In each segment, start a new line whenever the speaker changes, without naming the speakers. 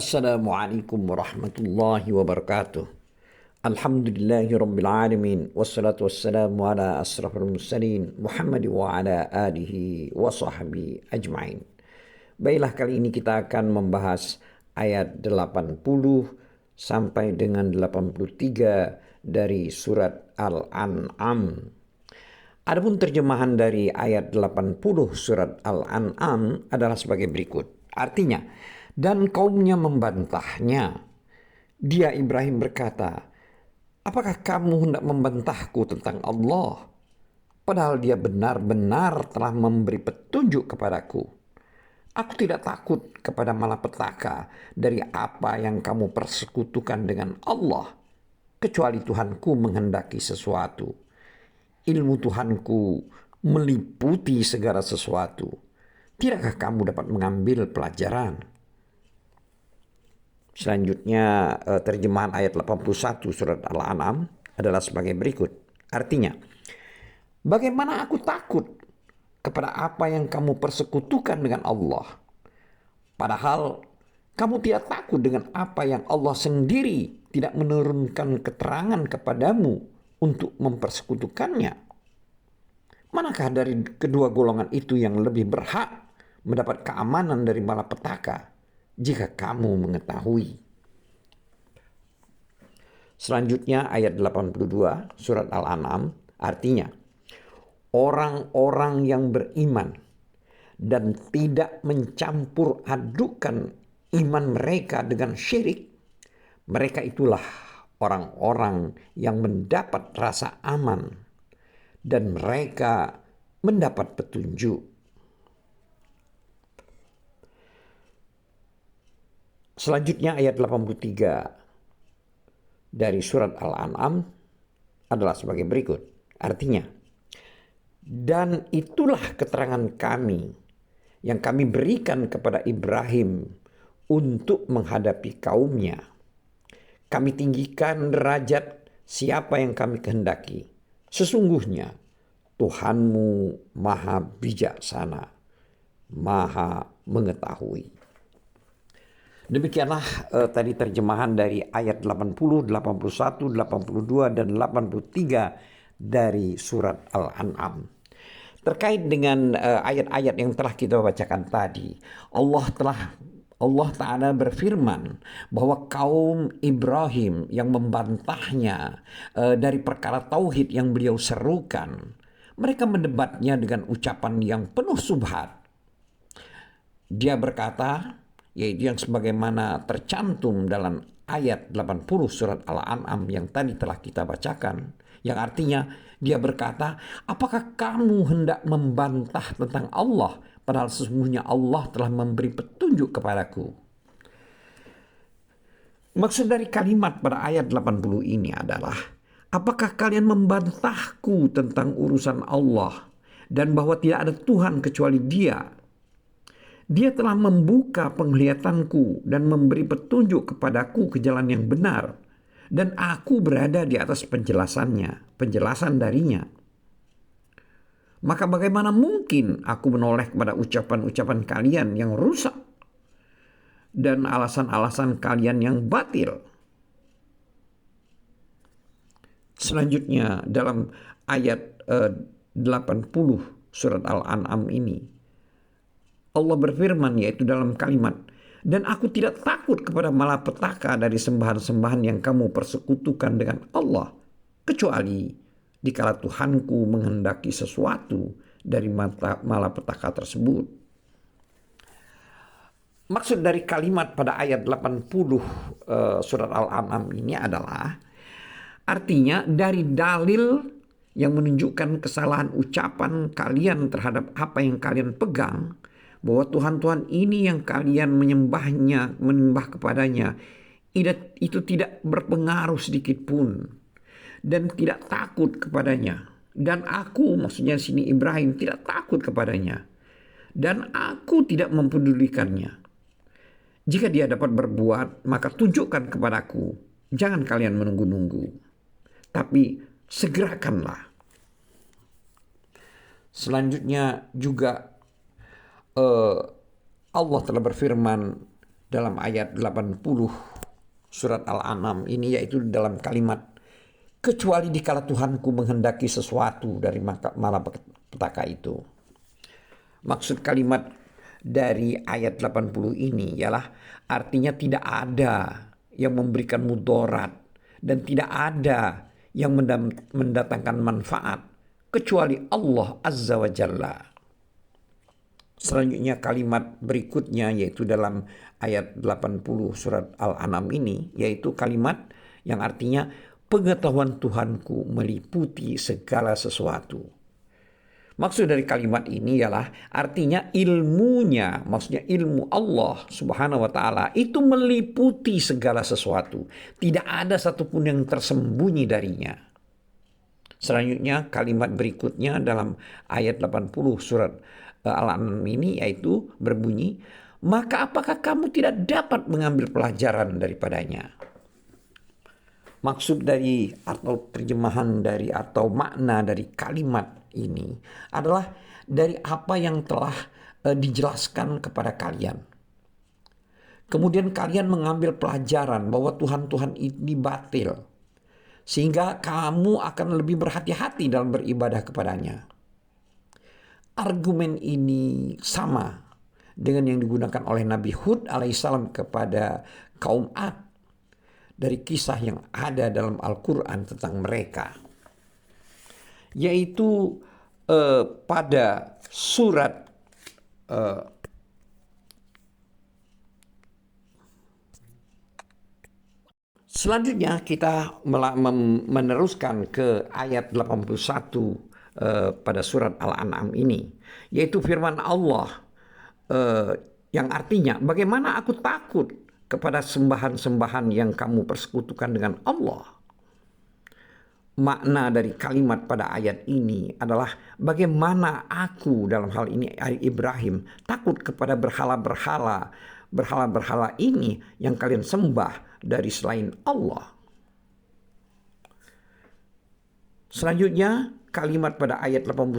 Assalamualaikum warahmatullahi wabarakatuh. Alhamdulillahi rabbil alamin. Wassalatu wassalamu ala asrafil mursalin Muhammad wa ala alihi wa sahbihi ajma'in. Baiklah, kali ini kita akan membahas ayat 80 sampai dengan 83 dari surat Al-An'am. Adapun terjemahan dari ayat 80 surat Al-An'am adalah sebagai berikut. Artinya, dan kaumnya membantahnya. Dia Ibrahim berkata, apakah kamu hendak membantahku tentang Allah? Padahal dia benar-benar telah memberi petunjuk kepadaku. Aku tidak takut kepada malapetaka dari apa yang kamu persekutukan dengan Allah, kecuali Tuhanku menghendaki sesuatu. Ilmu Tuhanku meliputi segala sesuatu. Tidakkah kamu dapat mengambil pelajaran? Selanjutnya terjemahan ayat 81 surat Al-An'am adalah sebagai berikut. Artinya, bagaimana aku takut kepada apa yang kamu persekutukan dengan Allah, padahal kamu tidak takut dengan apa yang Allah sendiri tidak menurunkan keterangan kepadamu untuk mempersekutukannya. Manakah dari kedua golongan itu yang lebih berhak mendapat keamanan dari malapetaka jika kamu mengetahui? Selanjutnya ayat 82 surat Al-An'am artinya, orang-orang yang beriman dan tidak mencampur adukan iman mereka dengan syirik, mereka itulah orang-orang yang mendapat rasa aman dan mereka mendapat petunjuk. Selanjutnya ayat 83 dari surat Al-An'am adalah sebagai berikut. Artinya, dan itulah keterangan kami yang kami berikan kepada Ibrahim untuk menghadapi kaumnya. Kami tinggikan derajat siapa yang kami kehendaki. Sesungguhnya Tuhanmu maha bijaksana, maha mengetahui. Demikianlah tadi terjemahan dari ayat 80, 81, 82, dan 83 dari surat Al-An'am. Terkait dengan ayat-ayat yang telah kita bacakan tadi, Allah Ta'ala berfirman bahwa kaum Ibrahim yang membantahnya dari perkara tauhid yang beliau serukan, mereka mendebatnya dengan ucapan yang penuh subhat. Dia berkata, yaitu yang sebagaimana tercantum dalam ayat 80 surat Al-An'am yang tadi telah kita bacakan, yang artinya dia berkata, apakah kamu hendak membantah tentang Allah, padahal sesungguhnya Allah telah memberi petunjuk kepadaku. Maksud dari kalimat pada ayat 80 ini adalah, apakah kalian membantahku tentang urusan Allah dan bahwa tidak ada Tuhan kecuali Dia? Dia telah membuka penglihatanku dan memberi petunjuk kepadaku ke jalan yang benar, dan aku berada di atas penjelasan darinya. Maka bagaimana mungkin aku menoleh kepada ucapan-ucapan kalian yang rusak dan alasan-alasan kalian yang batil? Selanjutnya dalam ayat 80 surat Al-An'am ini, Allah berfirman, yaitu dalam kalimat, dan aku tidak takut kepada malapetaka dari sembahan-sembahan yang kamu persekutukan dengan Allah, kecuali dikala Tuhanku menghendaki sesuatu dari malapetaka tersebut. Maksud dari kalimat pada ayat 80 surat Al-An'am ini adalah, artinya dari dalil yang menunjukkan kesalahan ucapan kalian terhadap apa yang kalian pegang, bahwa Tuhan-Tuhan ini yang kalian menyembah kepadanya, itu tidak berpengaruh sedikit pun dan tidak takut kepadanya. Dan aku, maksudnya sini Ibrahim, tidak takut kepadanya, dan aku tidak mempedulikannya. Jika dia dapat berbuat, maka tunjukkan kepadaku. Jangan kalian menunggu-nunggu, tapi segerakanlah. Selanjutnya juga Allah telah berfirman dalam ayat 80 surat Al-An'am ini, yaitu dalam kalimat kecuali dikala Tuhanku menghendaki sesuatu dari malapetaka itu. Maksud kalimat dari ayat 80 ini ialah artinya tidak ada yang memberikan mudarat dan tidak ada yang mendatangkan manfaat kecuali Allah Azza wa Jalla. Selanjutnya kalimat berikutnya yaitu dalam ayat 80 surat Al-An'am ini, yaitu kalimat yang artinya pengetahuan Tuhanku meliputi segala sesuatu. Maksud dari kalimat ini ialah artinya ilmunya, maksudnya ilmu Allah Subhanahu wa Ta'ala itu meliputi segala sesuatu. Tidak ada satupun yang tersembunyi darinya. Selanjutnya kalimat berikutnya dalam ayat 80 surat Al-An'am ini yaitu berbunyi, maka apakah kamu tidak dapat mengambil pelajaran daripadanya? Maksud dari atau terjemahan dari atau makna dari kalimat ini adalah dari apa yang telah dijelaskan kepada kalian. Kemudian kalian mengambil pelajaran bahwa Tuhan-Tuhan ini batil, sehingga kamu akan lebih berhati-hati dalam beribadah kepadanya. Argumen ini sama dengan yang digunakan oleh Nabi Hud alaihissalam kepada kaum Ad dari kisah yang ada dalam Al-Quran tentang mereka, yaitu pada surat selanjutnya kita meneruskan ke ayat 81 pada surat Al-An'am ini, yaitu firman Allah yang artinya, bagaimana aku takut kepada sembahan-sembahan yang kamu persekutukan dengan Allah. Makna dari kalimat pada ayat ini adalah bagaimana aku dalam hal ini Ibrahim takut kepada berhala-berhala ini yang kalian sembah dari selain Allah. Selanjutnya kalimat pada ayat 81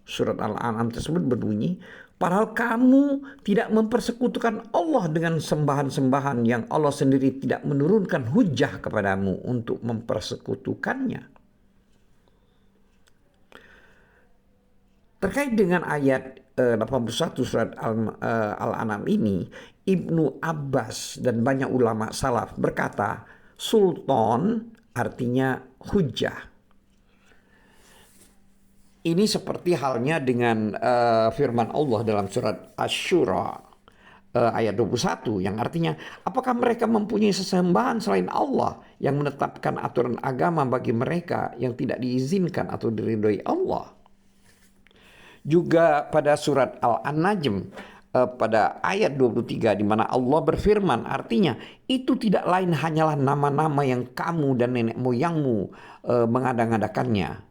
surat Al-An'am tersebut berbunyi, padahal kamu tidak mempersekutukan Allah dengan sembahan-sembahan yang Allah sendiri tidak menurunkan hujah kepadamu untuk mempersekutukannya. Terkait dengan ayat 81 surat Al-An'am ini, Ibnu Abbas dan banyak ulama salaf berkata, sultan artinya hujah. Ini seperti halnya dengan firman Allah dalam surat Asy-Syura ayat 21 yang artinya, apakah mereka mempunyai sesembahan selain Allah yang menetapkan aturan agama bagi mereka yang tidak diizinkan atau diridhoi Allah. Juga pada surat Al-An-Najm pada ayat 23 di mana Allah berfirman, artinya itu tidak lain hanyalah nama-nama yang kamu dan nenek moyangmu mengada-ngadakannya.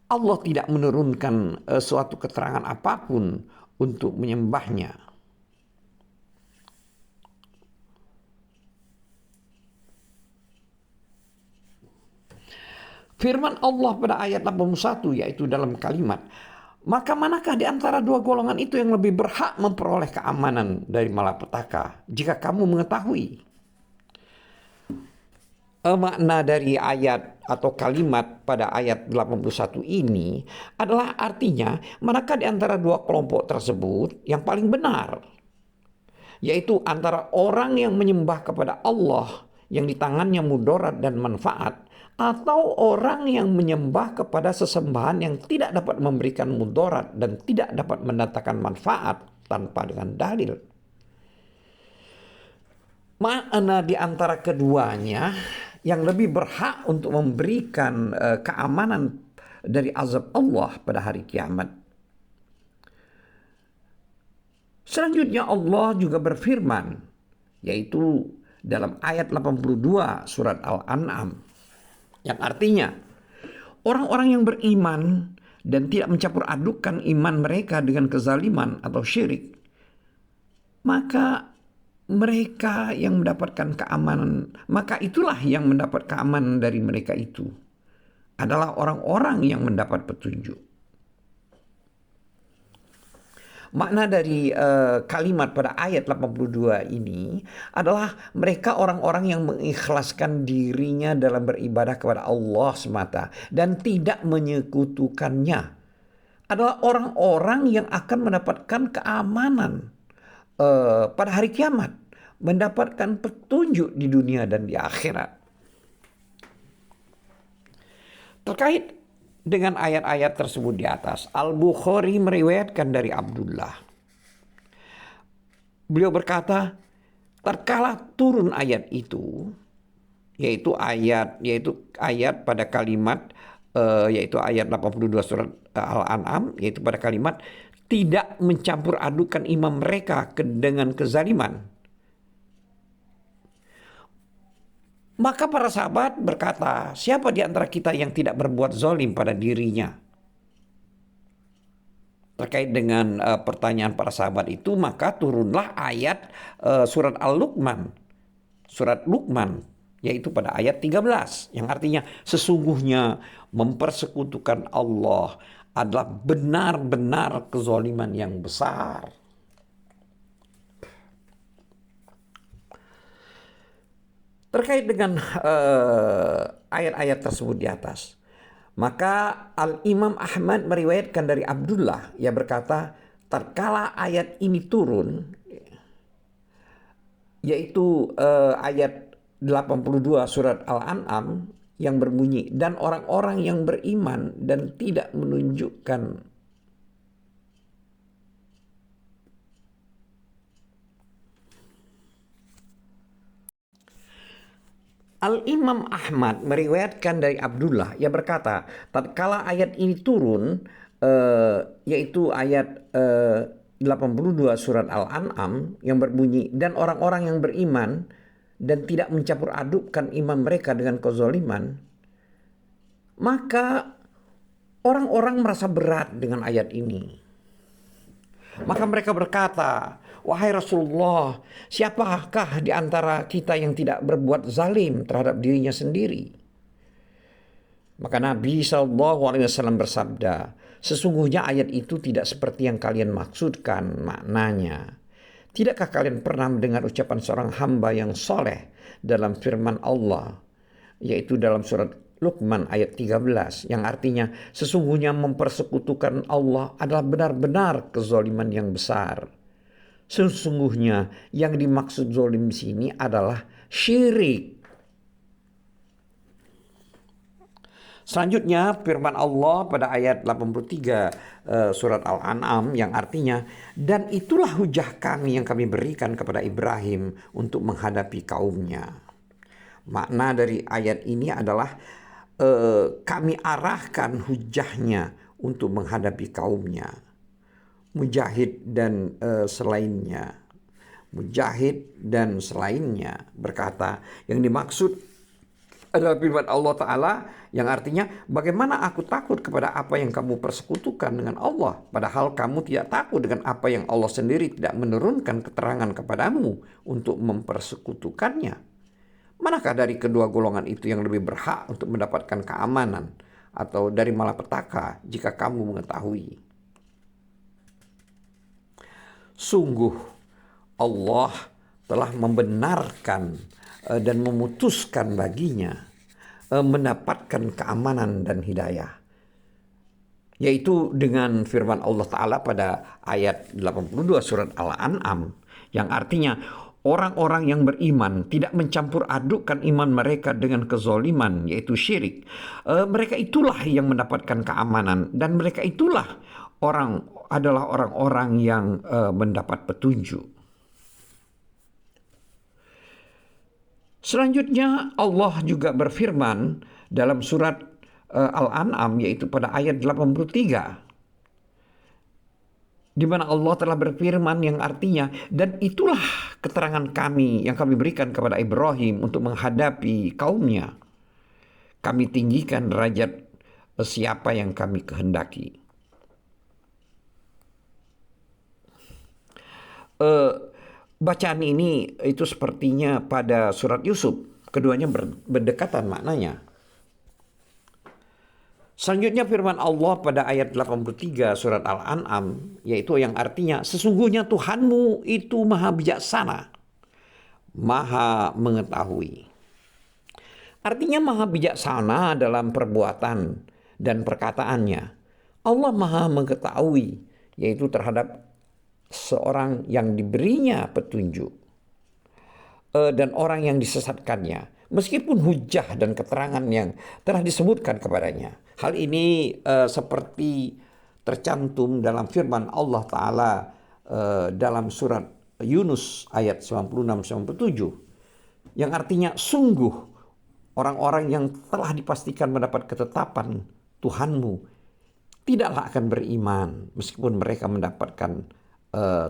Allah tidak menurunkan suatu keterangan apapun untuk menyembahnya. Firman Allah pada ayat 81 yaitu dalam kalimat, maka manakah di antara dua golongan itu yang lebih berhak memperoleh keamanan dari malapetaka jika kamu mengetahui? Makna dari ayat atau kalimat pada ayat 81 ini adalah artinya manakah di antara dua kelompok tersebut yang paling benar, yaitu antara orang yang menyembah kepada Allah yang di tangannya mudarat dan manfaat, atau orang yang menyembah kepada sesembahan yang tidak dapat memberikan mudarat dan tidak dapat mendatangkan manfaat tanpa dengan dalil. Makna di antara keduanya yang lebih berhak untuk memberikan keamanan dari azab Allah pada hari kiamat. Selanjutnya Allah juga berfirman, yaitu dalam ayat 82 surat Al-An'am, yang artinya orang-orang yang beriman dan tidak mencampur adukan iman mereka dengan kezaliman atau syirik, maka mereka yang mendapatkan keamanan, maka itulah yang mendapat keamanan dari mereka itu adalah orang-orang yang mendapat petunjuk. Makna dari kalimat pada ayat 82 ini adalah mereka orang-orang yang mengikhlaskan dirinya dalam beribadah kepada Allah semata dan tidak menyekutukannya. Adalah orang-orang yang akan mendapatkan keamanan pada hari kiamat, mendapatkan petunjuk di dunia dan di akhirat. Terkait dengan ayat-ayat tersebut di atas, Al-Bukhari meriwayatkan dari Abdullah. Beliau berkata, tatkala turun ayat itu, yaitu ayat pada kalimat yaitu ayat 82 surat Al-An'am, yaitu pada kalimat tidak mencampur adukan imam mereka dengan kezaliman. Maka para sahabat berkata, siapa di antara kita yang tidak berbuat zalim pada dirinya? Terkait dengan pertanyaan para sahabat itu, maka turunlah ayat surat Al-Luqman, surat Luqman, yaitu pada ayat 13, yang artinya sesungguhnya mempersekutukan Allah adalah benar-benar kezaliman yang besar. Terkait dengan ayat-ayat tersebut di atas, maka Al-Imam Ahmad meriwayatkan dari Abdullah, ia berkata, tatkala ayat ini turun, yaitu ayat 82 surat Al-An'am yang berbunyi, dan orang-orang yang beriman dan tidak menunjukkan Al-Imam Ahmad meriwayatkan dari Abdullah, ia berkata, tatkala ayat ini turun, yaitu ayat 82 surat Al-An'am yang berbunyi, dan orang-orang yang beriman dan tidak mencampur adukkan iman mereka dengan kezaliman, maka orang-orang merasa berat dengan ayat ini. Maka mereka berkata, wahai Rasulullah, siapakah di antara kita yang tidak berbuat zalim terhadap dirinya sendiri? Maka Nabi SAW bersabda, sesungguhnya ayat itu tidak seperti yang kalian maksudkan maknanya. Tidakkah kalian pernah mendengar ucapan seorang hamba yang soleh dalam firman Allah, yaitu dalam surat Luqman ayat 13, yang artinya sesungguhnya mempersekutukan Allah adalah benar-benar kezaliman yang besar. Sesungguhnya yang dimaksud zalim di sini adalah syirik. Selanjutnya firman Allah pada ayat 83 surat Al-An'am yang artinya, dan itulah hujah kami yang kami berikan kepada Ibrahim untuk menghadapi kaumnya. Makna dari ayat ini adalah kami arahkan hujahnya untuk menghadapi kaumnya. Mujahid dan selainnya. Mujahid dan selainnya berkata, yang dimaksud adalah firman Allah Ta'ala yang artinya, bagaimana aku takut kepada apa yang kamu persekutukan dengan Allah, padahal kamu tidak takut dengan apa yang Allah sendiri tidak menurunkan keterangan kepadamu untuk mempersekutukannya. Manakah dari kedua golongan itu yang lebih berhak untuk mendapatkan keamanan atau dari malapetaka jika kamu mengetahui? Sungguh Allah telah membenarkan dan memutuskan baginya mendapatkan keamanan dan hidayah, yaitu dengan firman Allah Ta'ala pada ayat 82 surat Al-An'am yang artinya, orang-orang yang beriman tidak mencampur adukkan iman mereka dengan kezoliman, yaitu syirik. Mereka itulah yang mendapatkan keamanan, dan mereka itulah adalah orang-orang yang mendapat petunjuk. Selanjutnya Allah juga berfirman dalam surat Al-An'am, yaitu pada ayat 83. Di mana Allah telah berfirman yang artinya, dan itulah keterangan kami yang kami berikan kepada Ibrahim untuk menghadapi kaumnya. Kami tinggikan derajat siapa yang kami kehendaki. Bacaan ini itu sepertinya pada surat Yusuf. Keduanya berdekatan maknanya. Selanjutnya firman Allah pada ayat 83 surat Al-An'am, yaitu yang artinya sesungguhnya Tuhanmu itu maha bijaksana, maha mengetahui. Artinya maha bijaksana dalam perbuatan dan perkataannya. Allah maha mengetahui, yaitu terhadap seorang yang diberinya petunjuk dan orang yang disesatkannya, meskipun hujah dan keterangan yang telah disebutkan kepadanya. Hal ini seperti tercantum dalam firman Allah Ta'ala dalam surat Yunus ayat 96-97, yang artinya sungguh orang-orang yang telah dipastikan mendapat ketetapan Tuhanmu tidaklah akan beriman meskipun mereka mendapatkan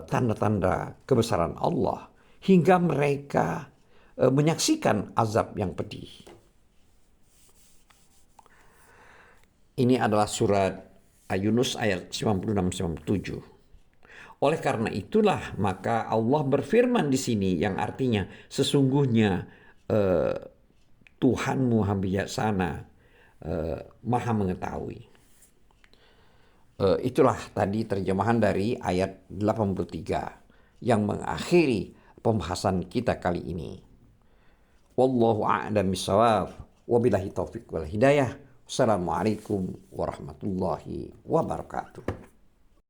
tanda-tanda kebesaran Allah hingga mereka menyaksikan azab yang pedih. Ini adalah surat Yunus ayat 96-97. Oleh karena itulah maka Allah berfirman di sini yang artinya sesungguhnya Tuhanmu maha bijaksana, maha mengetahui. Itulah tadi terjemahan dari ayat 83 yang mengakhiri pembahasan kita kali ini. Wallahu a'lam bishawab. Wabillahi taufiq wal hidayah. Assalamualaikum warahmatullahi wabarakatuh.